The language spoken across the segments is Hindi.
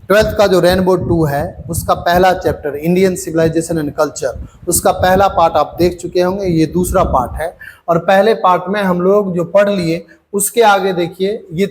ट्वेल्थ का जो रेनबो 2 है उसका पहला chapter Indian civilisation and culture, उसका पहला पार्ट आप देख चुके होंगे, ये दूसरा पार्ट है। और पहले पार्ट में हम लोग जो पढ़ लिए उसके आगे देखिए ये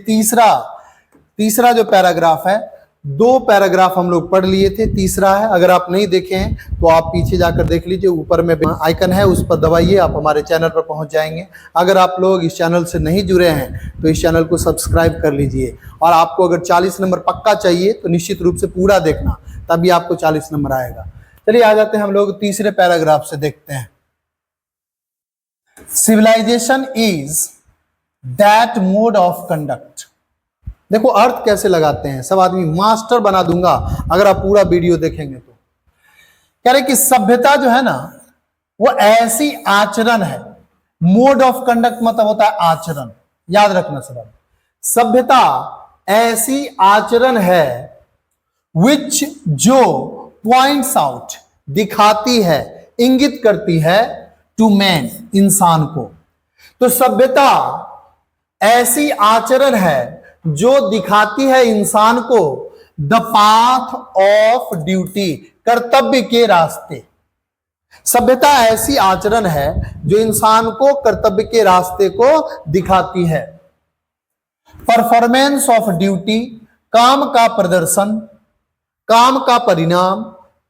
तीसरा जो पैराग्राफ है, 2 पैराग्राफ हम लोग पढ़ लिए थे, तीसरा है। अगर आप नहीं देखे हैं तो आप पीछे जाकर देख लीजिए, ऊपर में आइकन है उस पर दबाइए, आप हमारे चैनल पर पहुंच जाएंगे। अगर आप लोग इस चैनल से नहीं जुड़े हैं तो इस चैनल को सब्सक्राइब कर लीजिए। और आपको अगर 40 नंबर पक्का चाहिए तो निश्चित रूप से पूरा देखना, तभी आपको 40 नंबर आएगा। चलिए आ जाते हैं हम लोग तीसरे पैराग्राफ से देखते हैं। Civilisation is that mode of conduct. देखो अर्थ कैसे लगाते हैं, सब आदमी मास्टर बना दूंगा अगर आप पूरा वीडियो देखेंगे तो। कह रहे कि सभ्यता जो है ना वो ऐसी आचरण है, मोड ऑफ कंडक्ट मतलब होता है आचरण, याद रखना सब। सभ्यता ऐसी आचरण है विच जो पॉइंट्स आउट दिखाती है, इंगित करती है टू मैन इंसान को। तो सभ्यता ऐसी आचरण है जो दिखाती है इंसान को द पाथ ऑफ ड्यूटी, कर्तव्य के रास्ते। सभ्यता ऐसी आचरण है जो इंसान को कर्तव्य के रास्ते को दिखाती है। परफॉर्मेंस ऑफ ड्यूटी, काम का प्रदर्शन, काम का परिणाम,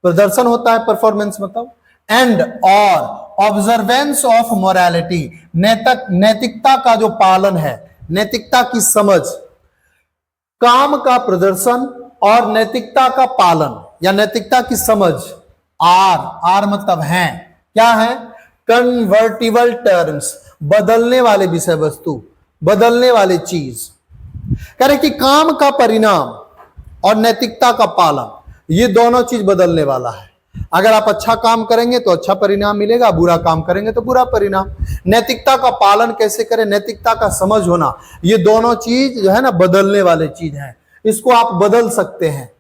प्रदर्शन होता है परफॉर्मेंस मतलब। एंड और ऑब्जर्वेंस ऑफ मोरालिटी, नैतिकता का जो पालन है, नैतिकता की समझ। काम का प्रदर्शन और नैतिकता का पालन या नैतिकता की समझ। आर मतलब है, क्या है? कन्वर्टिबल टर्म्स, बदलने वाले विषय वस्तु, बदलने वाले चीज। कह रहे कि काम का परिणाम और नैतिकता का पालन, ये दोनों चीज बदलने वाला है। अगर आप अच्छा काम करेंगे तो अच्छा परिणाम मिलेगा, बुरा काम करेंगे तो बुरा परिणाम। नैतिकता का पालन कैसे करें, नैतिकता का समझ होना, ये दोनों चीज जो है ना बदलने वाले चीज हैं, इसको आप बदल सकते हैं।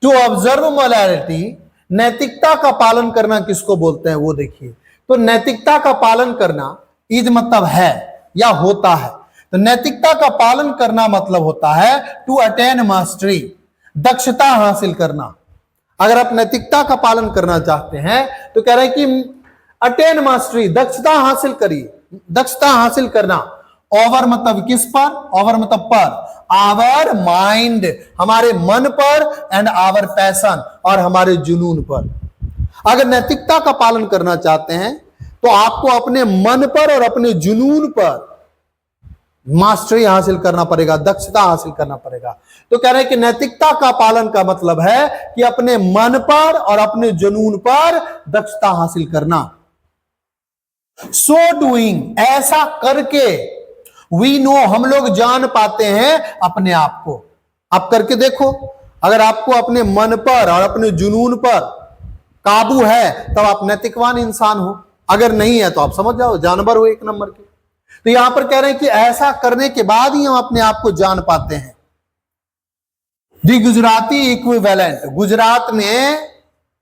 टू ऑब्जर्व मोरालिटी, नैतिकता का पालन करना किसको बोलते हैं वो देखिए। तो नैतिकता का पालन करना इज मतलब है या होता है, तो नैतिकता का पालन करना मतलब होता है टू अटेन मास्टरी, दक्षता हासिल करना। अगर आप नैतिकता का पालन करना चाहते हैं तो कह रहे हैं कि अटेन मास्टरी, दक्षता हासिल करिए, दक्षता हासिल करना। ओवर मतलब किस पर, ओवर मतलब पर, आवर माइंड, हमारे मन पर, एंड आवर पैशन, और हमारे जुनून पर। अगर नैतिकता का पालन करना चाहते हैं तो आपको अपने मन पर और अपने जुनून पर मास्टरी हासिल करना पड़ेगा, दक्षता हासिल करना पड़ेगा। तो कह रहे हैं कि नैतिकता का पालन का मतलब है कि अपने मन पर और अपने जुनून पर दक्षता हासिल करना। सो डूइंग, ऐसा करके, वी नो, हम लोग जान पाते हैं अपने आप को। आप करके देखो, अगर आपको अपने मन पर और अपने जुनून पर काबू है तब आप नैतिकवान इंसान हो, अगर नहीं है तो आप समझ जाओ जानवर हो एक नंबर के। तो यहां पर कह रहे हैं कि ऐसा करने के बाद ही हम अपने आप को जान पाते हैं। दी गुजराती इक्विवेलेंट, गुजरात में,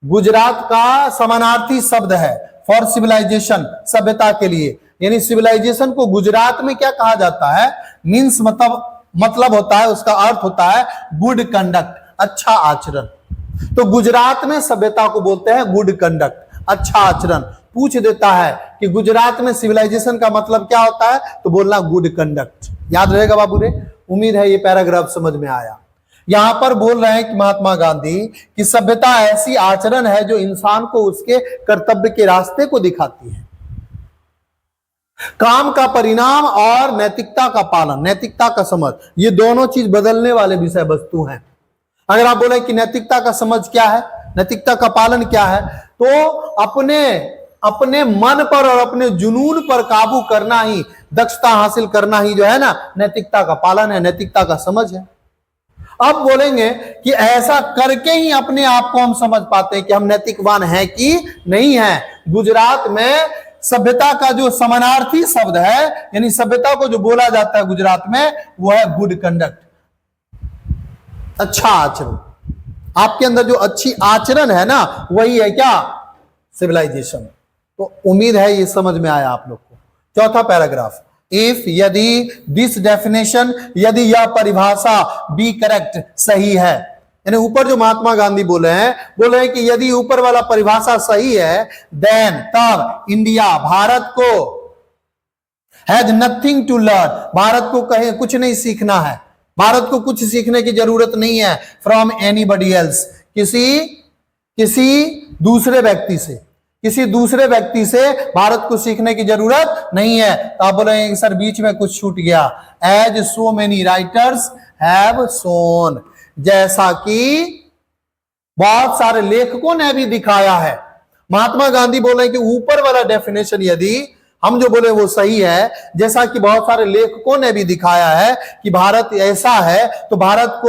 गुजरात का समानार्थी शब्द है फॉर सिविलाइजेशन, सभ्यता के लिए। यानी सिविलाइजेशन को गुजरात में क्या कहा जाता है, मीन्स मतलब होता है, उसका अर्थ होता है गुड कंडक्ट, अच्छा आचरण। तो गुजरात में सभ्यता को बोलते हैं गुड कंडक्ट, अच्छा आचरण। पूछ देता है कि गुजरात में सिविलाइजेशन का मतलब क्या होता है, तो बोलना गुड कंडक्ट। याद रहेगा बाबू रे, उम्मीद है ये पैराग्राफ समझ में आया। यहां पर बोल रहे हैं कि महात्मा गांधी कि सभ्यता ऐसी आचरण है जो इंसान को उसके कर्तव्य के रास्ते को दिखाती है। काम का परिणाम और नैतिकता का पालन, नैतिकता का समझ, ये दोनों चीज बदलने वाले विषय वस्तु हैं। अगर आप बोले कि नैतिकता का समझ क्या है, नैतिकता का पालन क्या है, तो अपने मन पर और अपने जुनून पर काबू करना ही, दक्षता हासिल करना ही जो है ना नैतिकता का पालन है, नैतिकता का समझ है। अब बोलेंगे कि ऐसा करके ही अपने आप को हम समझ पाते हैं कि हम नैतिकवान हैं कि नहीं है। गुजरात में सभ्यता का जो समानार्थी शब्द है, यानी सभ्यता को जो बोला जाता है गुजरात में, वो है गुड कंडक्ट, अच्छा आचरण। आपके अंदर जो अच्छी आचरण है ना, वही है क्या, सिविलाइजेशन। तो उम्मीद है ये समझ में आया आप लोग को। चौथा पैराग्राफ, इफ, यदि, दिस डेफिनेशन, यदि यह परिभाषा बी करेक्ट, सही है, यानी ऊपर जो महात्मा गांधी बोले हैं कि यदि ऊपर वाला परिभाषा सही है, देन तब इंडिया, भारत को has nothing to learn, Bharat को कहे कुछ नहीं सीखना है, भारत को कुछ सीखने की जरूरत नहीं है फ्रॉम एनीबडी एल्स, किसी दूसरे व्यक्ति से भारत को सीखने की जरूरत नहीं है। तो आप बोलेंगे सर बीच में कुछ छूट गया, as so many writers have shown, जैसा कि बहुत सारे लेखकों ने भी दिखाया है। महात्मा गांधी बोले कि ऊपर वाला डेफिनेशन यदि हम जो बोले वो सही है, जैसा कि बहुत सारे लेखकों ने भी दिखाया है कि भारत ऐसा है, तो भारत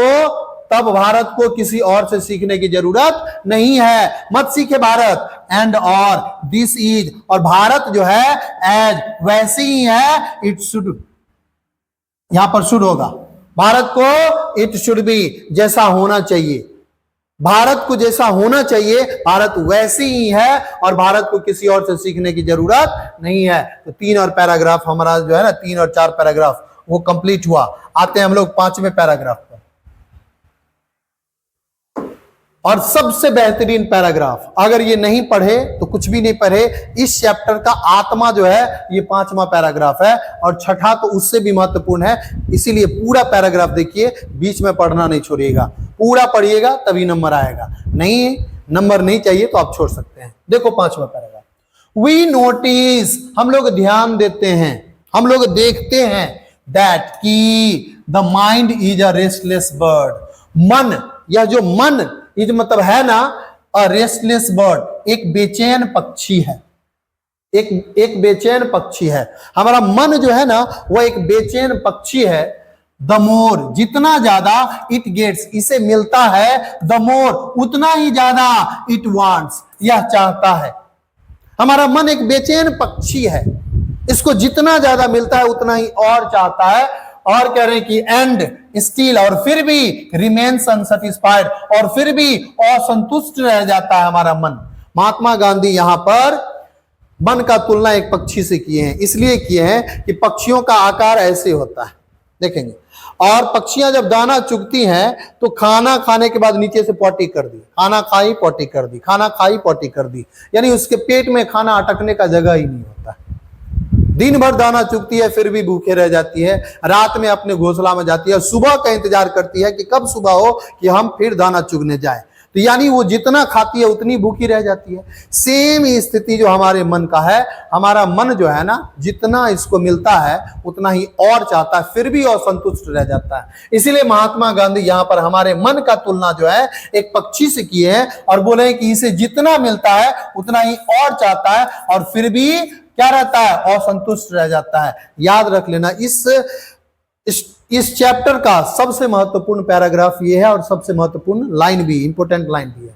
को किसी और से सीखने की जरूरत नहीं है, मत सीखे भारत। एंड और दिस इज, और भारत जो है एज, वैसी ही है, इट शुड, यहां पर शुड होगा, भारत को इट शुड बी, जैसा होना चाहिए, भारत को जैसा होना चाहिए भारत वैसी ही है, और भारत को किसी और से सीखने की जरूरत नहीं है। तो 3 और पैराग्राफ हमारा जो है ना, 3 और 4 पैराग्राफ वो कंप्लीट हुआ। आते हैं हम लोग 5वें पैराग्राफ पर, और सबसे बेहतरीन पैराग्राफ, अगर ये नहीं पढ़े तो कुछ भी नहीं पढ़े। इस चैप्टर का आत्मा जो है ये 5वां पैराग्राफ है, और छठा तो उससे भी महत्वपूर्ण है, इसीलिए पूरा पैराग्राफ देखिए, बीच में पढ़ना नहीं छोड़िएगा, पूरा पढ़िएगा तभी नंबर आएगा, नहीं नंबर नहीं चाहिए तो आप छोड़ सकते हैं। देखो 5वां पैराग्राफ, वी नोटिस, हम लोग ध्यान देते हैं, हम लोग देखते हैं, दैट की the mind is a restless bird, मन, यह जो मन, ये जो मतलब है ना, अ रेस्टलेस बर्ड, एक बेचैन पक्षी है, एक बेचैन पक्षी है। हमारा मन जो है ना वो एक बेचैन पक्षी है। द मोर, जितना ज्यादा इट गेट्स, इसे मिलता है, द मोर, उतना ही ज्यादा इट वांट्स, यह चाहता है। हमारा मन एक बेचैन पक्षी है, इसको जितना ज्यादा मिलता है उतना ही और चाहता है। और कह रहे हैं कि एंड स्टिल, और फिर भी रिमेन्स अनसेटिस्फाइड, और फिर भी असंतुष्ट रह जाता है हमारा मन। महात्मा गांधी यहां पर मन का तुलना एक पक्षी से किए हैं, इसलिए किए हैं कि पक्षियों का आकार ऐसे होता है, देखेंगे। और पक्षियां जब दाना चुगती हैं तो खाना खाने के बाद नीचे से पॉटी कर दी, खाना खाई पॉटी कर दी, खाना खाई पॉटी कर दी, यानी उसके पेट में खाना अटकने का जगह ही नहीं होता। दिन भर दाना चुगती है फिर भी भूखे रह जाती है, रात में अपने घोंसला में जाती है, सुबह का इंतजार करती है कि कब सुबह हो कि हम फिर दाना चुगने जाएं। तो यानी वो जितना खाती है उतनी भूखी रह जाती है। सेम स्थिति जो हमारे मन का है, हमारा मन जो है ना, जितना इसको मिलता है उतना ही और चाहता है, फिर भी असंतुष्ट रह जाता है। इसीलिए महात्मा गांधी यहाँ पर हमारे मन का तुलना जो है एक पक्षी से किए हैं, और बोले हैं कि इसे जितना मिलता है उतना ही और चाहता है, और फिर भी क्या रहता है, असंतुष्ट रह जाता है। याद रख लेना, इस चैप्टर का सबसे महत्वपूर्ण पैराग्राफ ये है, और सबसे महत्वपूर्ण लाइन भी, इंपोर्टेंट लाइन भी है।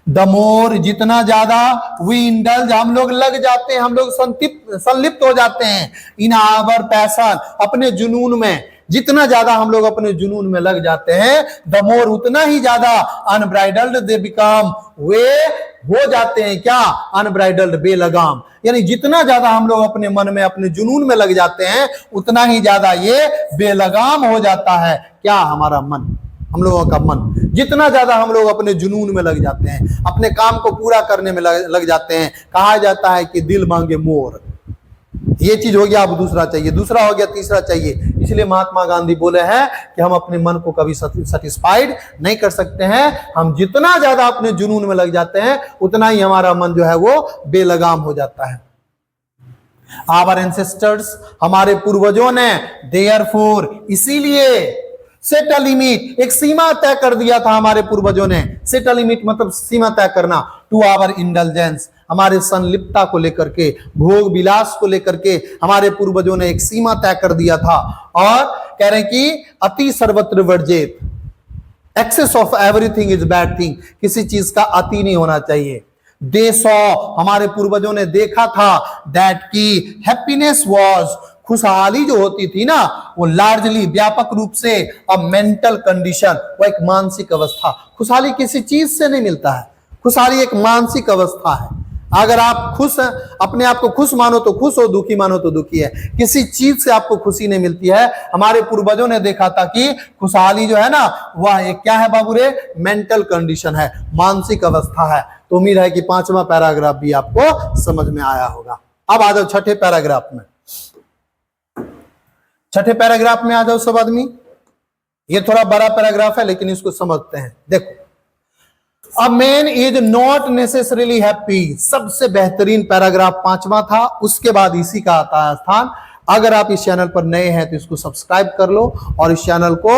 द मोर, जितना ज्यादा, वी इंडल्ज, हम लोग लग जाते हैं, हम लोग संलिप्त हो जाते हैं, इन आवर पैशन, अपने जुनून में, जितना ज्यादा हम लोग अपने जुनून में लग जाते हैं, द मोर, उतना ही ज्यादा अनब्राइडल्ड दे बिकम, वे हो जाते हैं क्या, अनब्राइडल्ड, बेलगाम। यानी जितना ज्यादा हम लोग अपने मन में, अपने जुनून में लग जाते हैं, उतना ही ज्यादा ये बेलगाम हो जाता है। क्या, हमारा मन, हम लोगों का मन, जितना ज्यादा हम लोग अपने जुनून में लग जाते हैं, अपने काम को पूरा करने में लग जाते हैं, कहा जाता है कि दिल मांगे मोर। ये चीज हो गया, अब दूसरा चाहिए, दूसरा हो गया, तीसरा चाहिए। इसलिए महात्मा गांधी बोले हैं कि हम अपने मन को कभी सेटिस्फाइड नहीं कर सकते हैं। हम जितना ज्यादा अपने जुनून में लग जाते हैं उतना ही हमारा मन जो है वो बेलगाम हो जाता है। आवर एंसेस्टर्स, हमारे पूर्वजों ने, देयरफॉर, इसीलिए, सेट अ लिमिट, एक सीमा तय कर दिया था हमारे पूर्वजों ने। सेट अ लिमिट मतलब सीमा तय करना, टू आवर इंडल्जेंस, हमारे संलिप्तता को लेकर के, भोग विलास को लेकर के हमारे पूर्वजों ने एक सीमा तय कर दिया था। और कह रहे हैं कि अति सर्वत्र वर्जित, excess of everything is bad thing, किसी चीज का अति नहीं होना चाहिए। दे सॉ, हमारे पूर्वजों ने देखा था, दैट की हैप्पीनेस वाज, खुशहाली जो होती थी ना, वो लार्जली, व्यापक रूप से, अ मेंटल कंडीशन, वो एक मानसिक अवस्था। खुशहाली किसी चीज से नहीं मिलता है, खुशहाली एक मानसिक अवस्था है। अगर आप खुश हैं, अपने आप को खुश मानो तो खुश हो, दुखी मानो तो दुखी है। किसी चीज से आपको खुशी नहीं मिलती है। हमारे पूर्वजों ने देखा था कि खुशहाली जो है ना, वह एक क्या है बाबू रे, मेंटल कंडीशन है, मानसिक अवस्था है। तो उम्मीद है कि 5वां पैराग्राफ भी आपको समझ में आया होगा। अब आ जाओ छठे पैराग्राफ में। छठे पैराग्राफ में आ जाओ सब आदमी। ये थोड़ा बड़ा पैराग्राफ है लेकिन इसको समझते हैं। देखो, a man is not necessarily happy, सबसे बेहतरीन पैराग्राफ 5वां था। उसके बाद इसी का आता है स्थान। अगर आप इस चैनल पर नए हैं तो इसको सब्सक्राइब कर लो और इस चैनल को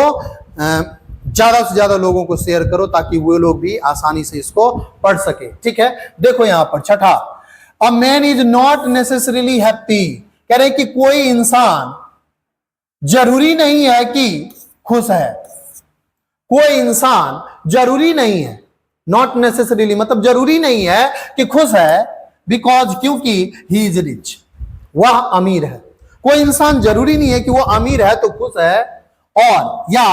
ज्यादा से ज्यादा लोगों को शेयर करो ताकि वो लोग भी आसानी से इसको पढ़ सके। ठीक है, देखो यहां पर छठा, a man is not necessarily happy, कह रहे कि कोई इंसान जरूरी नहीं है कि खुश है। कोई इंसान जरूरी नहीं है, नॉट नेसेसरीली मतलब जरूरी नहीं है कि खुश है, बिकॉज क्योंकि ही इज रिच, वह अमीर है। कोई इंसान जरूरी नहीं है कि वो अमीर है तो खुश है, और या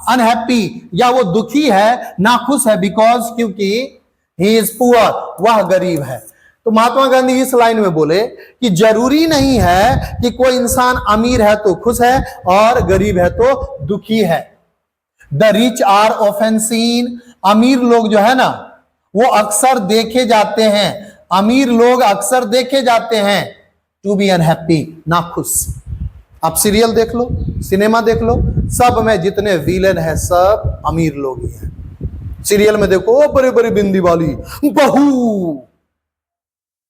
अनहैप्पी या वो दुखी है, ना खुश है, बिकॉज क्योंकि ही इज पुअर, वह गरीब है। तो महात्मा गांधी इस लाइन में बोले कि जरूरी नहीं है कि कोई इंसान अमीर है तो खुश है और गरीब है तो दुखी है। The rich are often seen, अमीर लोग जो है ना वो अक्सर देखे जाते हैं, अमीर लोग अक्सर देखे जाते हैं टू बी अनहैप्पी, ना खुश। आप सीरियल देख लो, सिनेमा देख लो, सब में जितने विलेन है सब अमीर लोग ही हैं। सीरियल में देखो बड़े बड़े बिंदी वाली बहू,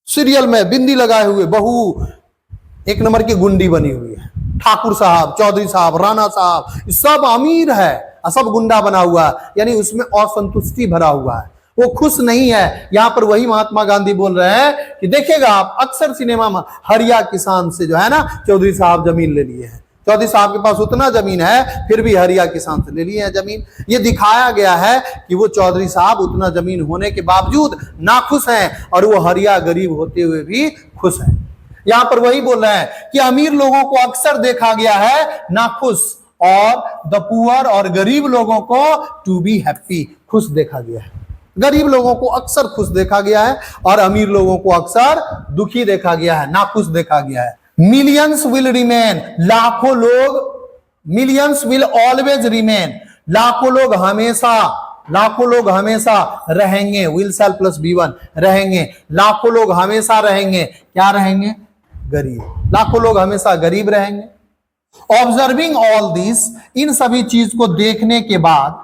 सीरियल में बिंदी लगाए हुए बहू एक नंबर की गुंडी बनी हुई है। ठाकुर साहब, चौधरी साहब, राणा साहब सब अमीर है, सब गुंडा बना हुआ है, यानी उसमें असंतुष्टि भरा हुआ है, वो खुश नहीं है। यहां पर वही महात्मा गांधी बोल रहे हैं कि देखिएगा आप अक्सर सिनेमा में हरिया किसान से जो है ना चौधरी साहब जमीन ले लिए हैं। चौधरी साहब के पास उतना जमीन है फिर भी हरिया किसान से ले लिए हैं जमीन। ये दिखाया गया है कि वो चौधरी साहब उतना जमीन होने के बावजूद नाखुश हैं और वो हरिया गरीब होते हुए भी खुश हैं। यहां पर वही बोल रहे हैं कि अमीर लोगों को अक्सर देखा गया है नाखुश, और द पुअर और गरीब लोगों को टू बी हैप्पी, खुश देखा गया है। गरीब लोगों को अक्सर खुश देखा गया है और अमीर लोगों को अक्सर दुखी देखा गया है, नाखुश देखा गया है। मिलियंस विल रिमेन, लाखों लोग, मिलियंस विल ऑलवेज रिमेन, लाखों लोग हमेशा रहेंगे, विल सेल प्लस B1 रहेंगे, लाखों लोग हमेशा रहेंगे, क्या रहेंगे, गरीब। लाखों लोग हमेशा गरीब रहेंगे। ऑब्जर्विंग ऑल दिस, इन सभी चीज को देखने के बाद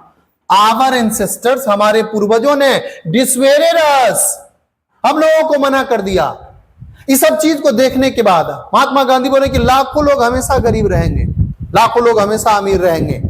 आवर एंसेस्टर्स, हमारे पूर्वजों ने डिसवेडेड अस, हम लोगों को मना कर दिया। इस सब चीज को देखने के बाद महात्मा गांधी बोले कि लाखों लोग हमेशा गरीब रहेंगे, लाखों लोग हमेशा अमीर रहेंगे।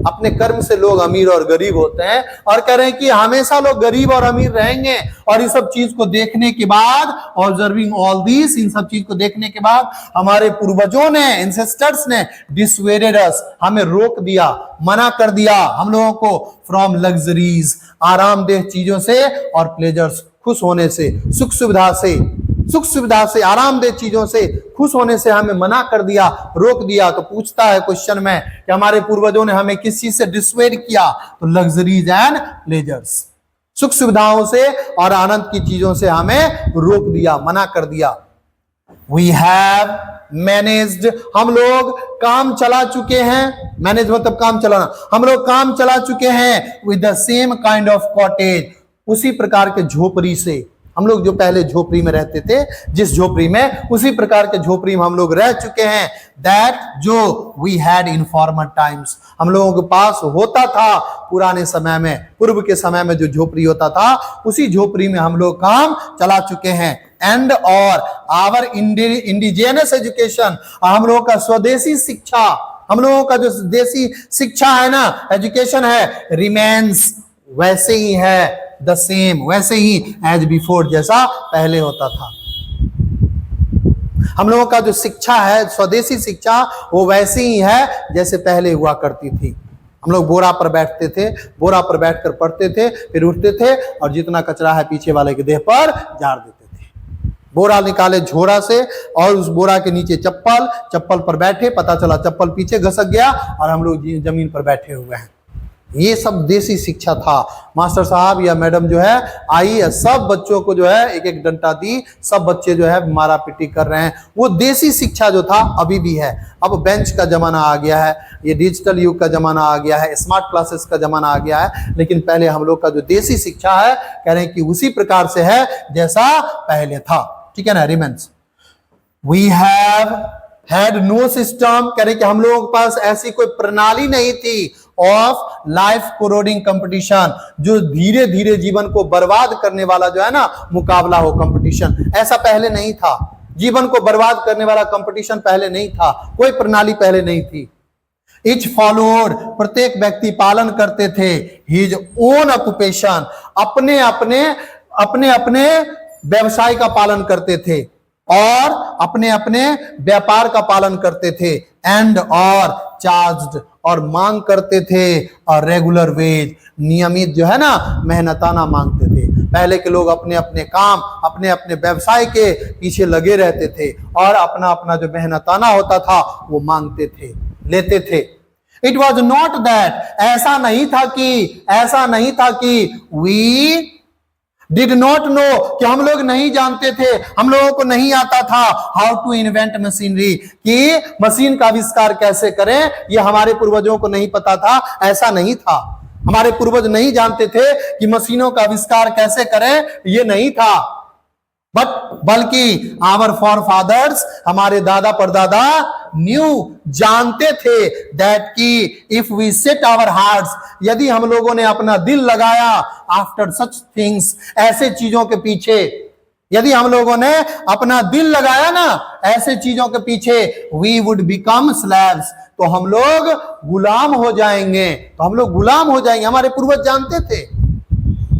अपने कर्म से लोग अमीर और गरीब होते हैं और कह रहे हैं कि हमेशा लोग गरीब और अमीर रहेंगे। और इस सब चीज को देखने के बाद, ऑब्जर्विंग ऑल दिस, इन सब चीज को देखने के बाद हमारे पूर्वजों ने, एंसेस्टर्स ने डिसवेडेड अस, हमें रोक दिया, मना कर दिया हम लोगों को, फ्रॉम लग्जरीज, आरामदेह चीजों से, और प्लेजर्स, खुश होने से, सुख सुविधा से, आरामदेह चीजों से खुश होने से हमें मना कर दिया, रोक दिया। तो पूछता है क्वेश्चन में कि हमारे पूर्वजों ने हमें किस चीज से डिसवेड किया, तो लग्जरीज एंड प्लेजर्स, सुख सुविधाओं से और आनंद की चीजों से हमें रोक दिया, मना कर दिया। वी हैव मैनेज्ड, हम लोग काम चला चुके हैं, मैनेज मतलब काम चलाना, हम लोग काम चला चुके हैं with the same kind of cottage, उसी प्रकार के झोपड़ी से। हम लोग जो पहले झोपड़ी में रहते थे, जिस झोपड़ी में, उसी प्रकार के झोपड़ी में हम लोग रह चुके हैं। दैट, जो we had in former times, हम लोगों के पास होता था पुराने समय में, पूर्व के समय में जो झोपड़ी होता था, उसी झोपड़ी में हम लोग काम चला चुके हैं। एंड और आवर इंडिजिनस एजुकेशन, हम लोगों का स्वदेशी शिक्षा, हम लोगों का जो देसी शिक्षा है ना, एजुकेशन है, रिमेन्स, वैसे ही है, द सेम, वैसे ही, एज बिफोर, जैसा पहले होता था। हम लोगों का जो शिक्षा है, स्वदेशी शिक्षा, वो वैसे ही है जैसे पहले हुआ करती थी। हम लोग बोरा पर बैठते थे, बोरा पर बैठकर पढ़ते थे, फिर उठते थे और जितना कचरा है पीछे वाले के देह पर झाड़ देते थे। बोरा निकाले झोरा से और उस बोरा के नीचे चप्पल, चप्पल पर बैठे, पता चला चप्पल पीछे घसक गया और हम लोग जमीन पर बैठे हुए हैं। ये सब देसी शिक्षा था। मास्टर साहब या मैडम जो है आई सब बच्चों को जो है एक एक डंडा दी, सब बच्चे जो है मारा पीटी कर रहे हैं। वो देसी शिक्षा जो था अभी भी है। अब बेंच का जमाना आ गया है, ये डिजिटल युग का जमाना आ गया है, स्मार्ट क्लासेस का जमाना आ गया है, लेकिन पहले हम लोग का जो देसी शिक्षा है कह रहे हैं कि उसी प्रकार से है जैसा पहले था। ठीक है ना। Remains we have had no system, कह रहे कि हम लोगों के पास ऐसी कोई प्रणाली नहीं थी ऑफ लाइफ कोरोडिंग कंपटीशन, जो धीरे धीरे जीवन को बर्बाद करने वाला जो है ना मुकाबला हो, कंपटीशन, ऐसा पहले नहीं था। जीवन को बर्बाद करने वाला कंपटीशन पहले नहीं था, कोई प्रणाली पहले नहीं थी। इच फॉलोअर, प्रत्येक व्यक्ति पालन करते थे हिज ओन ऑक्यूपेशन, अपने अपने व्यवसाय का पालन करते थे और अपने अपने व्यापार का पालन करते थे। एंड और चार्ज्ड, और मांग करते थे और रेगुलर वेज, नियमित जो है ना मेहनताना मांगते थे। पहले के लोग अपने अपने काम, अपने अपने व्यवसाय के पीछे लगे रहते थे और अपना अपना जो मेहनताना होता था वो मांगते थे, लेते थे। इट वॉज नॉट दैट, ऐसा नहीं था कि वी डिड नॉट नो, कि हम लोग नहीं जानते थे, हम लोगों को नहीं आता था हाउ टू इन्वेंट मशीनरी, कि मशीन का आविष्कार कैसे करें, ये हमारे पूर्वजों को नहीं पता था। ऐसा नहीं था, हमारे पूर्वज नहीं जानते थे कि मशीनों का आविष्कार कैसे करें, ये नहीं था। बल्कि आवर फॉरफादर्स, हमारे दादा परदादा न्यू, जानते थे दैट कि if we set our hearts, यदि हम लोगों ने अपना दिल लगाया आफ्टर सच थिंग्स, ऐसे चीजों के पीछे, यदि हम लोगों ने अपना दिल लगाया ना ऐसे चीजों के पीछे, वी वुड बिकम स्लैव्स, तो हम लोग गुलाम हो जाएंगे, हमारे पूर्वज जानते थे।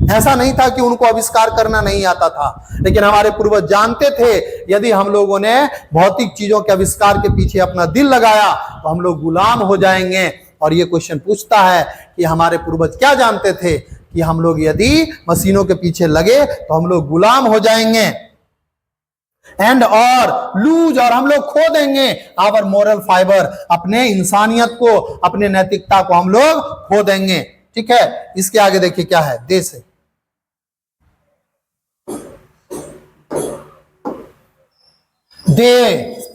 ऐसा नहीं था कि उनको आविष्कार करना नहीं आता था, लेकिन हमारे पूर्वज जानते थे यदि हम लोगों ने भौतिक चीजों के आविष्कार के पीछे अपना दिल लगाया तो हम लोग गुलाम हो जाएंगे। और ये क्वेश्चन पूछता है कि हमारे पूर्वज क्या जानते थे कि हम लोग यदि मशीनों के पीछे लगे तो हम लोग गुलाम हो जाएंगे। एंड और लूज, और हम लोग खो देंगे आवर मोरल फाइबर, अपने इंसानियत को, अपने नैतिकता को हम लोग खो देंगे। ठीक है, इसके आगे देखिए क्या है, देश है।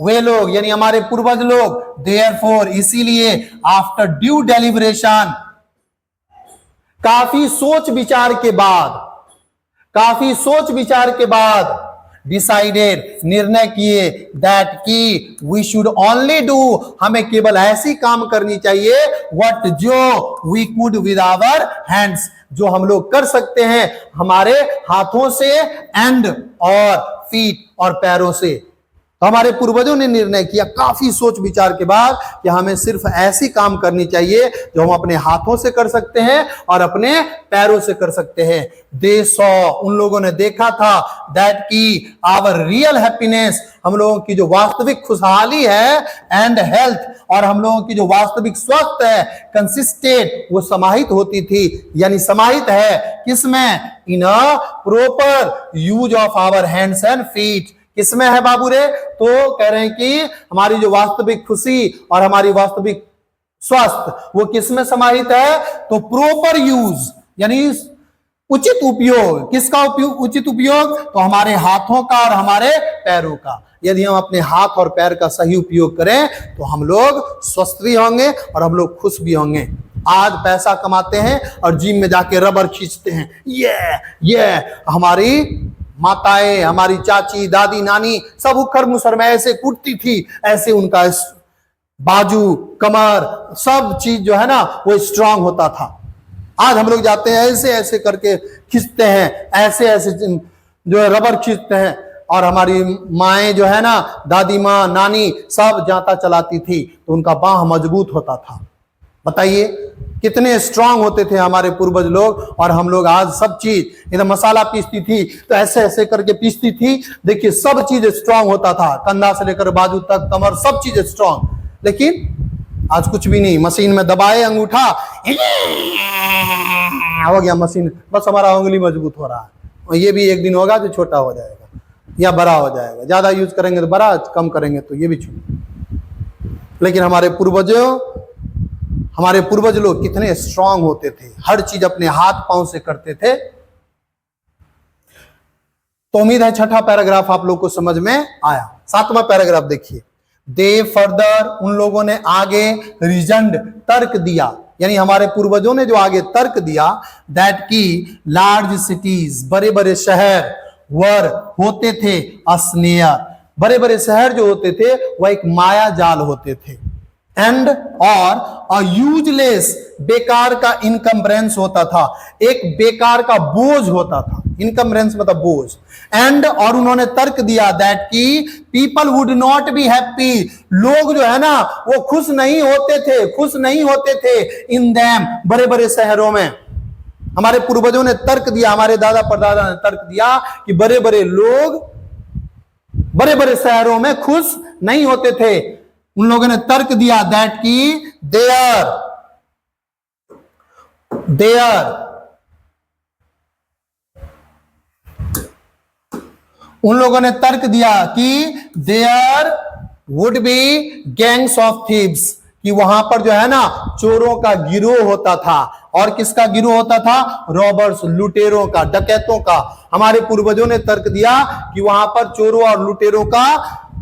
वे लोग यानी हमारे पूर्वज लोग, देयरफॉर, इसीलिए, आफ्टर ड्यू डेलिब्रेशन, काफी सोच विचार के बाद डिसाइडेड, निर्णय किए, दैट की वी शुड ओनली डू, हमें केवल ऐसी काम करनी चाहिए, व्हाट, जो we could with our hands, जो हम लोग कर सकते हैं हमारे हाथों से, एंड और फीट, और पैरों से। तो हमारे पूर्वजों ने निर्णय किया काफी सोच विचार के बाद कि हमें सिर्फ ऐसी काम करनी चाहिए जो हम अपने हाथों से कर सकते हैं और अपने पैरों से कर सकते हैं। दे सॉ, उन लोगों ने देखा था, दैट की आवर रियल हैप्पीनेस, हम लोगों की जो वास्तविक खुशहाली है, एंड हेल्थ, और हम लोगों की जो वास्तविक स्वास्थ्य है, कंसिस्टेड, वो समाहित होती थी, यानी समाहित है किसमें, in a proper use of our hands and feet. किसमें है बाबू रे, तो कह रहे हैं कि हमारी जो वास्तविक खुशी और हमारी वास्तविक स्वास्थ्य वो किसमें समाहित है, तो प्रॉपर यूज, यानी उचित उपयोग। किसका उपयोग, उचित उपयोग, तो हमारे हाथों का और हमारे पैरों का। यदि हम अपने हाथ और पैर का सही उपयोग करें तो हम लोग स्वस्थ भी होंगे और हम लोग खुश भी होंगे। आज पैसा कमाते हैं और जिम में जाके रबर खींचते हैं, ये हमारी माताएं, हमारी चाची, दादी, नानी सब उखड़ मुसर में ऐसे कूटती थी, ऐसे उनका बाजू, कमर, सब चीज जो है ना वो स्ट्रांग होता था। आज हम लोग जाते हैं ऐसे ऐसे करके खींचते हैं, ऐसे ऐसे जो है रबर खींचते हैं, और हमारी माएं जो है ना, दादी माँ, नानी सब जाता चलाती थी तो उनका बाह मजबूत होता था। बताइए कितने स्ट्रांग होते थे हमारे पूर्वज लोग, और हम लोग आज सब चीज, इधर मसाला पीसती थी तो ऐसे ऐसे करके पीसती थी, देखिए सब चीज स्ट्रांग होता था, कंधा से लेकर बाजू तक, कमर, सब चीज स्ट्रांग। लेकिन आज कुछ भी नहीं, मशीन में दबाए अंगूठा, हो गया मशीन, बस हमारा उंगली मजबूत हो रहा है, और ये भी एक दिन होगा जो छोटा हो जाएगा या बड़ा हो जाएगा। ज्यादा यूज करेंगे तो बड़ा, कम करेंगे तो ये भी छोटा। लेकिन हमारे पूर्वजों, हमारे पूर्वज लोग कितने स्ट्रांग होते थे, हर चीज अपने हाथ पांव से करते थे। तो उम्मीद है छठा पैराग्राफ आप लोग को समझ में आया। सातवां पैराग्राफ देखिए, दे फर्दर, उन लोगों ने आगे, रीजनड, तर्क दिया, यानी हमारे पूर्वजों ने जो आगे तर्क दिया, दैट की लार्ज सिटीज, बड़े बड़े शहर, वर, होते थे, अस्नेयर, बड़े बड़े शहर जो होते थे वह एक माया जाल होते थे, एंड और अ यूजलेस, बेकार का इनकम्ब्रेंस होता था, एक बेकार का बोझ होता था, इनकम्ब्रेंस मतलब बोझ, एंड और उन्होंने तर्क दिया दैट की people would not be happy, लोग जो है ना वो खुश नहीं होते थे इन दैम, बड़े बड़े शहरों में। हमारे पूर्वजों ने तर्क दिया, हमारे दादा परदादा ने तर्क दिया कि बड़े बड़े लोग बड़े बड़े शहरों में खुश नहीं होते थे। उन लोगों ने तर्क दिया दैट की उन लोगों ने तर्क दिया कि there would be gangs of thieves, कि वहां पर जो है ना चोरों का गिरोह होता था। और किसका गिरोह होता था? रॉबर्स, लुटेरों का, डकैतों का। हमारे पूर्वजों ने तर्क दिया कि वहां पर चोरों और लुटेरों का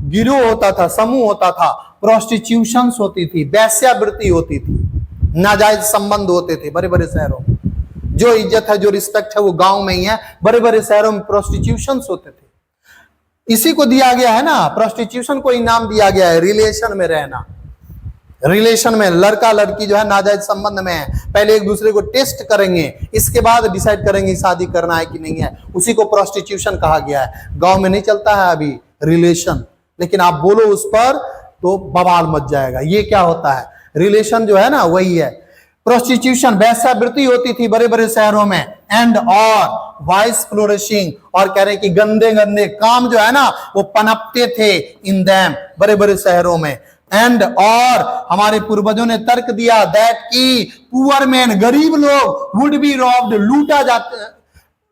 गिरोह होता था, समूह होता था। प्रोस्टिट्यूशंस होती थी, वेश्यावृत्ति होती थी, नाजायज संबंध होते थे बड़े बड़े शहरों में। जो इज्जत है, जो रिस्पेक्ट है वो गांव में ही है, बड़े बड़े शहरों में प्रोस्टिट्यूशंस होते थे। इसी को दिया गया है ना, प्रोस्टिट्यूशन को इनाम दिया गया है, रिलेशन में रहना। रिलेशन में लड़का लड़की जो है नाजायज संबंध में है, पहले एक दूसरे को टेस्ट करेंगे, इसके बाद डिसाइड करेंगे शादी करना है कि नहीं है, उसी को प्रोस्टिट्यूशन कहा गया है। गांव में नहीं चलता है अभी रिलेशन, लेकिन आप बोलो उस पर तो बवाल मच जाएगा। ये क्या होता है? रिलेशन जो है ना वही है। प्रोस्टिट्यूशन, वेश्यावृत्ति होती थी बड़े बड़े शहरों में, एंड और वाइस फ्लोरिशिंग, और कह रहे कि गंदे गंदे काम जो है ना वो पनपते थे इन दैम, बड़े बड़े शहरों में। एंड और हमारे पूर्वजों ने तर्क दिया दैट की पुअर मैन, गरीब लोग, वुड बी रॉब्ड,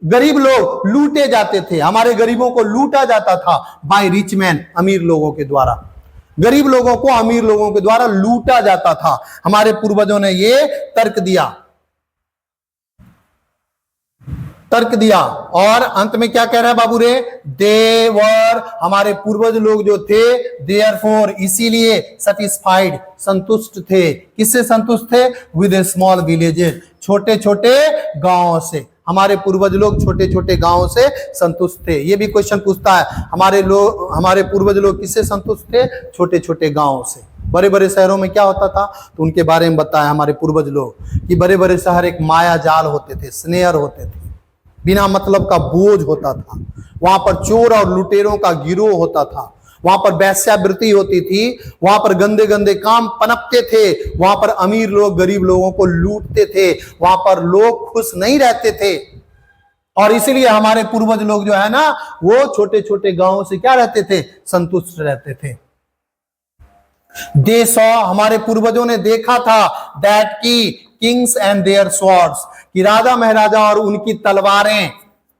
गरीब लोग लूटे जाते थे, हमारे गरीबों को लूटा जाता था बाय रिच मैन, अमीर लोगों के द्वारा। गरीब लोगों को अमीर लोगों के द्वारा लूटा जाता था। हमारे पूर्वजों ने ये तर्क दिया। और अंत में क्या कह रहा है बाबू रे? दे वर, हमारे पूर्वज लोग जो थे, देयरफॉर, इसीलिए, सैटिस्फाइड, संतुष्ट थे। किससे संतुष्ट थे? विद ए स्मॉल विलेजेस, छोटे छोटे गांवों से। हमारे पूर्वज लोग छोटे छोटे गांवों से संतुष्ट थे। ये भी क्वेश्चन पूछता है, हमारे पूर्वज लोग किससे संतुष्ट थे? छोटे छोटे गांवों से। बड़े बड़े शहरों में क्या होता था तो उनके बारे में बताया हमारे पूर्वज लोग कि बड़े बड़े शहर एक माया जाल होते थे, स्नेयर होते थे, बिना मतलब का बोझ होता था। वहां पर चोर और लुटेरों का गिरोह होता था, वहां पर वेश्यावृत्ति होती थी, वहां पर गंदे गंदे काम पनपते थे, वहां पर अमीर लोग गरीब लोगों को लूटते थे, वहां पर लोग खुश नहीं रहते थे। और इसीलिए हमारे पूर्वज लोग जो है ना वो छोटे छोटे गांवों से क्या रहते थे? संतुष्ट रहते थे। दे सॉ, हमारे पूर्वजों ने देखा था दैट की किंग्स एंड देयर स्वॉर्ड्स, कि राजा महाराजा और उनकी तलवारें,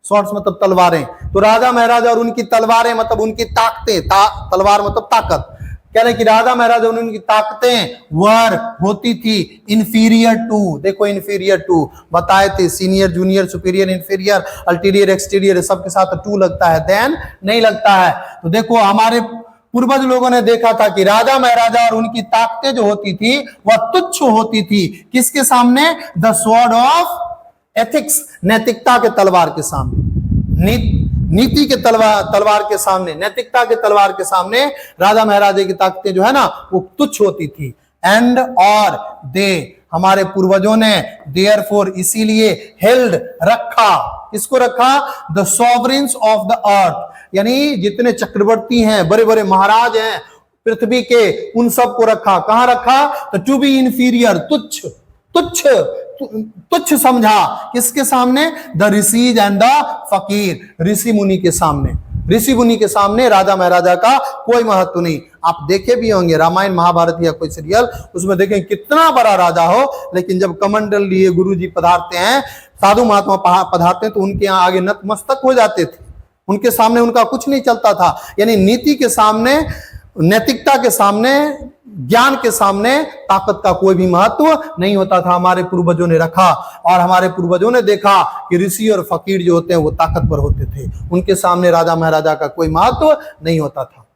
स्वॉर्ड्स मतलब तलवारें, तो राजा महाराजा और उनकी तलवारें मतलब उनकी ताकतें, तलवार मतलब ताकत। कह रहे कि राजा महाराजा और उनकी ताकतें वर, होती थी, इंफीरियर टू, देखो इंफीरियर टू बताए थे, senior junior superior inferior ulterior exterior सबके साथ टू लगता है, देन नहीं लगता है। तो देखो हमारे पूर्वज लोगों ने देखा था कि राजा महाराजा और उनकी ताकतें जो होती थी वह तुच्छ होती थी। किसके सामने? द स्वॉर्ड ऑफ एथिक्स, नैतिकता के तलवार के सामने, नीति के तलवार के सामने, नैतिकता के तलवार के सामने राजा महाराजा की ताकतें जो है ना वो तुच्छ होती थी। एंड और दे, हमारे पूर्वजों ने देयरफॉर, इसीलिए, हेल्ड, रखा, किसको रखा? द सॉवरेन्स ऑफ द अर्थ, यानी जितने चक्रवर्ती हैं, बड़े बड़े महाराज हैं पृथ्वी के, उन सबको रखा। कहां रखा? तो टू बी इंफीरियर, तुच्छ, तुच्छ, तुच्छ समझा। किसके सामने? द ऋषिज एंड द फकीर, ऋषि मुनि के सामने। ऋषि मुनि के सामने राजा महाराजा का कोई महत्व नहीं। आप देखे भी होंगे रामायण महाभारत या कोई सीरियल, उसमें देखें कितना बड़ा राजा हो, लेकिन जब कमंडल लिए गुरु जी पधारते हैं, साधु महात्मा पधारते हैं, तो उनके यहाँ आगे नतमस्तक हो जाते थे, उनके सामने उनका कुछ नहीं चलता था। यानी नीति के सामने नैतिकता के सामने, ज्ञान के सामने ताकत का कोई भी महत्व नहीं होता था। हमारे पूर्वजों ने रखा और हमारे पूर्वजों ने देखा कि ऋषि और फकीर जो होते हैं वो ताकतवर होते थे, उनके सामने राजा महाराजा का कोई महत्व नहीं होता था।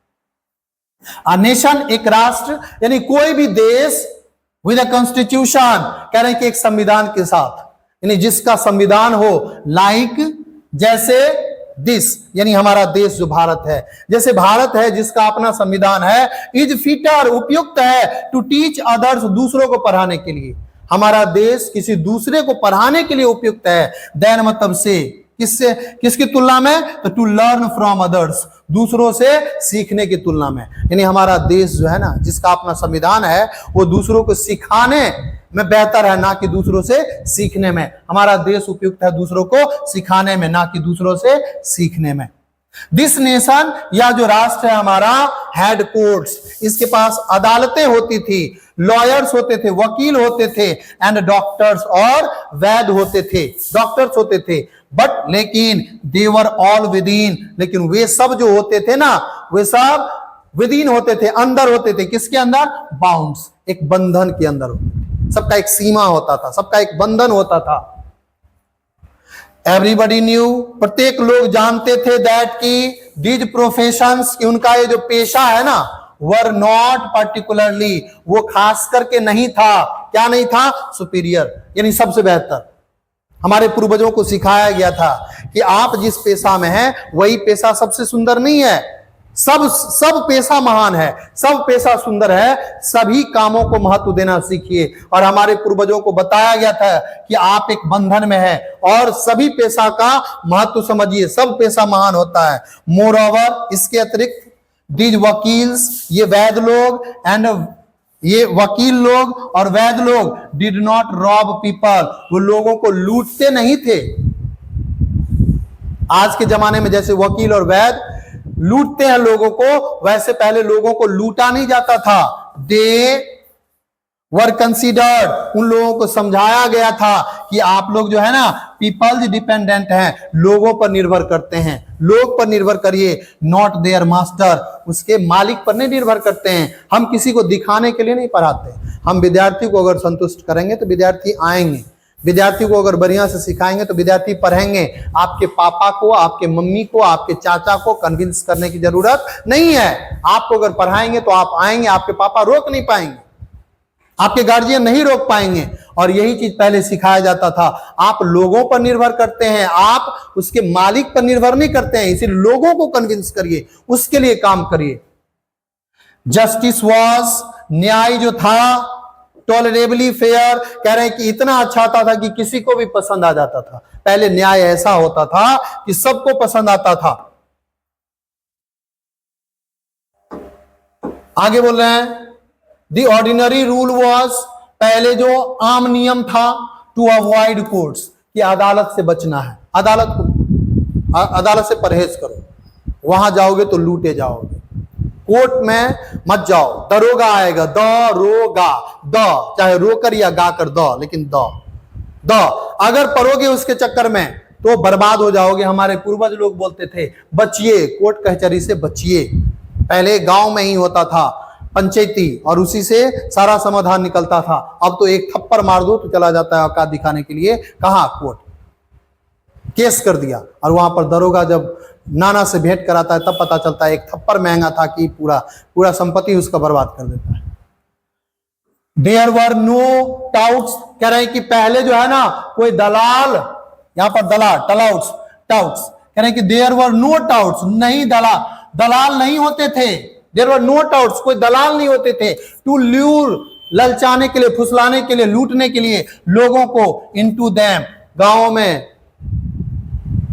अ नेशन, एक राष्ट्र, यानी कोई भी देश विद अ कॉन्स्टिट्यूशन, कह रहे हैं कि एक संविधान के साथ, यानी जिसका संविधान हो, लाइक जैसे दिस, यानी हमारा देश जो भारत है, जैसे भारत है जिसका अपना संविधान है, इज फिटर, उपयुक्त है, टू टीच अदर्स, दूसरों को पढ़ाने के लिए। हमारा देश किसी दूसरे को पढ़ाने के लिए उपयुक्त है। देन मतलब से, किससे, किसकी तुलना में, तो टू लर्न फ्रॉम अदर्स, दूसरों से सीखने की तुलना में। यानी हमारा देश जो है ना, जिसका अपना संविधान है, वो दूसरों को सिखाने में बेहतर है, ना कि दूसरों से सीखने में। हमारा देश उपयुक्त है दूसरों को सिखाने में, ना कि दूसरों से सीखने में। दिस नेशन, या जो राष्ट्र है हमारा, हेड कोर्ट्स, इसके पास अदालतें होती थी, लॉयर्स होते थे, वकील होते थे, एंड डॉक्टर्स, और वैद्य होते थे, डॉक्टर्स होते थे। बट लेकिन देवर ऑल विद इन, लेकिन वे सब जो होते थे ना, वे सब विद इन होते थे, अंदर होते थे। किसके अंदर? बाउंड्स, एक बंधन के अंदर होते थे। सबका एक सीमा होता था, सबका एक बंधन होता था। एवरीबडी न्यू, प्रत्येक लोग जानते थे दैट की दीज प्रोफेशंस, कि उनका ये जो पेशा है ना, वर नॉट पर्टिकुलरली, वो खास करके नहीं था। क्या नहीं था? सुपीरियर, यानी सबसे बेहतर। हमारे पूर्वजों को सिखाया गया था कि आप जिस पेशा में हैं वही पेशा सबसे सुंदर नहीं है। सब पेशा महान है, सब पेशा सुंदर है, सभी कामों को महत्व देना सीखिए। और हमारे पूर्वजों को बताया गया था कि आप एक बंधन में है और सभी पेशा का महत्व समझिए, सब पेशा महान होता है। मोर ओवर, इसके अतिरिक्त दीज वकील्स, ये वैद्य लोग, एंड ये वकील लोग और वैद्य लोग, डिड नॉट रॉब पीपल, वो लोगों को लूटते नहीं थे। आज के जमाने में जैसे वकील और वैद्य लूटते हैं लोगों को, वैसे पहले लोगों को लूटा नहीं जाता था। दे वर कंसिडर्ड, उन लोगों को समझाया गया था कि आप लोग जो है ना, पीपल्स डिपेंडेंट हैं, लोगों पर निर्भर करते हैं, लोग पर निर्भर करिए, नॉट देयर मास्टर, उसके मालिक पर नहीं निर्भर करते हैं। हम किसी को दिखाने के लिए नहीं पढ़ाते। हम विद्यार्थी को अगर संतुष्ट करेंगे तो विद्यार्थी आएंगे, विद्यार्थी को अगर बढ़िया से सिखाएंगे तो विद्यार्थी पढ़ेंगे। आपके पापा को, आपके मम्मी को, आपके चाचा को कन्विंस करने की जरूरत नहीं है। आपको अगर पढ़ाएंगे तो आप आएंगे, आपके पापा रोक नहीं पाएंगे, आपके गार्जियन नहीं रोक पाएंगे। और यही चीज पहले सिखाया जाता था। आप लोगों पर निर्भर करते हैं, आप उसके मालिक पर निर्भर नहीं करते हैं, इसीलिए लोगों को कन्विंस करिए, उसके लिए काम करिए। जस्टिस वॉज, न्याय जो था, टॉलरेबली फेयर, कह रहे हैं कि इतना अच्छा था कि किसी को भी पसंद आ जाता था। पहले न्याय ऐसा होता था कि सबको पसंद आता था। आगे बोल रहे हैं, द ऑर्डिनरी रूल वॉज, पहले जो आम नियम था, टू अवॉइड कोर्ट्स, कि अदालत से बचना है, अदालत से परहेज करो, वहां जाओगे तो लूटे जाओगे, कोर्ट में मत जाओ, दरोगा आएगा, दरोगा, द चाहे रोकर या गाकर द, लेकिन द अगर पढ़ोगे उसके चक्कर में तो बर्बाद हो जाओगे। हमारे पूर्वज लोग बोलते थे बचिए, कोर्ट कचहरी से बचिए। पहले गांव में ही होता था पंचायती, और उसी से सारा समाधान निकलता था। अब तो एक थप्पड़ मार दो तो चला जाता है औकात दिखाने के लिए, कहां कोर्ट, केस कर दिया। और वहां पर दरोगा जब नाना से भेंट कराता है तब पता चलता है एक थप्पड़ महंगा था कि पूरा संपत्ति उसका बर्बाद कर देता है। देयर वर नो टाउट्स, कह रहे हैं कि पहले जो है ना कोई दलाल, यहां पर टाउट्स कह रहे हैं कि देयर वर नो टाउट्स, नहीं दलाल नहीं होते थे। देयर वर नो टाउट्स, कोई दलाल नहीं होते थे। टू ल्यूर, ललचाने के लिए, फुसलाने के लिए, लूटने के लिए लोगों को, इनटू देम, गांवों में,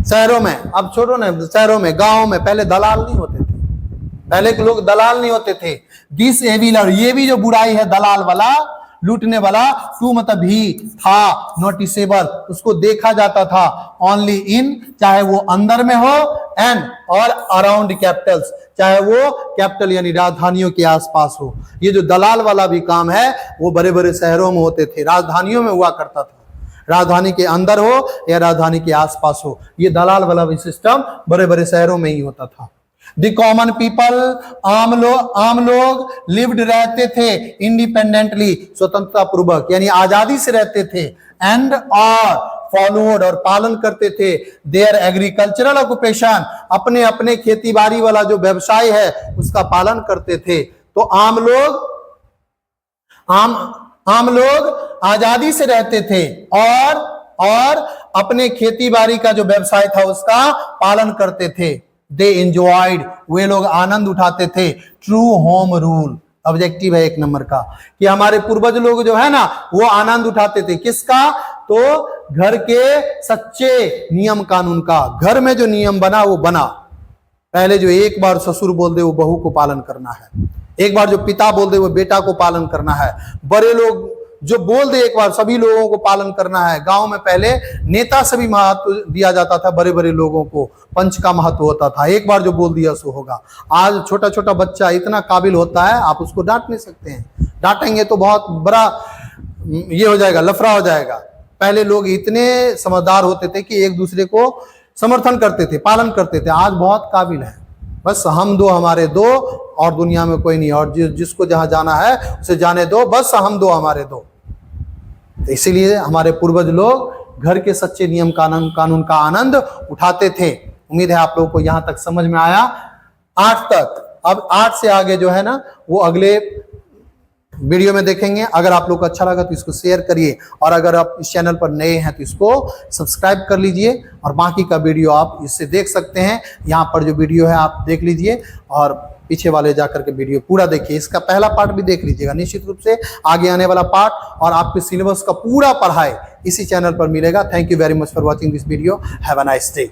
शहरों में, अब छोड़ो ना शहरों में, गांवों में पहले दलाल नहीं होते थे, पहले के लोग दलाल नहीं होते थे। दिस एविलर, ये भी जो बुराई है दलाल वाला, लूटने वाला, टू मतलब भी था, नोटिसेबल, उसको देखा जाता था, ओनली इन, चाहे वो अंदर में हो, एंड और अराउंड कैपिटल्स, चाहे वो कैपिटल यानी राजधानियों के आसपास हो। ये जो दलाल वाला भी काम है वो बड़े बड़े शहरों में होते थे, राजधानियों में हुआ करता था, राजधानी के अंदर हो या राजधानी के आसपास हो, ये दलाल वाला भी सिस्टम बड़े बड़े शहरों में ही होता था। द कॉमन पीपल, आम लोग लिव्ड रहते थे इंडिपेंडेंटली, स्वतंत्रता पूर्वक यानी आजादी से रहते थे, एंड और फॉलोड और पालन करते थे देयर एग्रीकल्चरल ऑक्यूपेशन, अपने अपने खेती बाड़ी वाला जो व्यवसाय है उसका पालन करते थे। तो आम लोग आजादी से रहते थे और अपने खेती बाड़ी का जो व्यवसाय था उसका पालन करते थे। दे एंजॉयड, वे लोग आनंद उठाते थे, ट्रू होम रूल, ऑब्जेक्टिव है 1 नंबर का, कि हमारे पूर्वज लोग जो है ना वो आनंद उठाते थे किसका, तो घर के सच्चे नियम कानून का। घर में जो नियम बना वो बना, पहले जो एक बार ससुर बोल दे वो बहू को पालन करना है, एक बार जो पिता बोल दे वो बेटा को पालन करना है, बड़े लोग जो बोल दे एक बार सभी लोगों को पालन करना है। गांव में पहले नेता से भी महत्व दिया जाता था, बड़े बड़े लोगों को पंच का महत्व होता था, एक बार जो बोल दिया सो होगा। आज छोटा छोटा बच्चा इतना काबिल होता है आप उसको डांट नहीं सकते हैं, डांटेंगे तो बहुत बड़ा ये हो जाएगा, लफड़ा हो जाएगा। पहले लोग इतने समझदार होते थे कि एक दूसरे को समर्थन करते थे, पालन करते थे। आज बहुत काबिल है, बस हम दो हमारे दो और दुनिया में कोई नहीं, और जिसको जहां जाना है उसे जाने दो, बस हम दो हमारे दो। तो इसीलिए हमारे पूर्वज लोग घर के सच्चे नियम कानून का आनंद उठाते थे। उम्मीद है आप लोगों को यहां तक समझ में आया, 8 तक। अब 8 से आगे जो है ना वो अगले वीडियो में देखेंगे। अगर आप लोग को अच्छा लगा तो इसको शेयर करिए, और अगर आप इस चैनल पर नए हैं तो इसको सब्सक्राइब कर लीजिए, और बाकी का वीडियो आप इससे देख सकते हैं। यहाँ पर जो वीडियो है आप देख लीजिए, और पीछे वाले जाकर के वीडियो पूरा देखिए। इसका पहला पार्ट भी देख लीजिएगा, निश्चित रूप से आगे आने वाला पार्ट और आपके सिलेबस का पूरा पढ़ाई इसी चैनल पर मिलेगा। Thank you very much for watching this video. Have a nice day.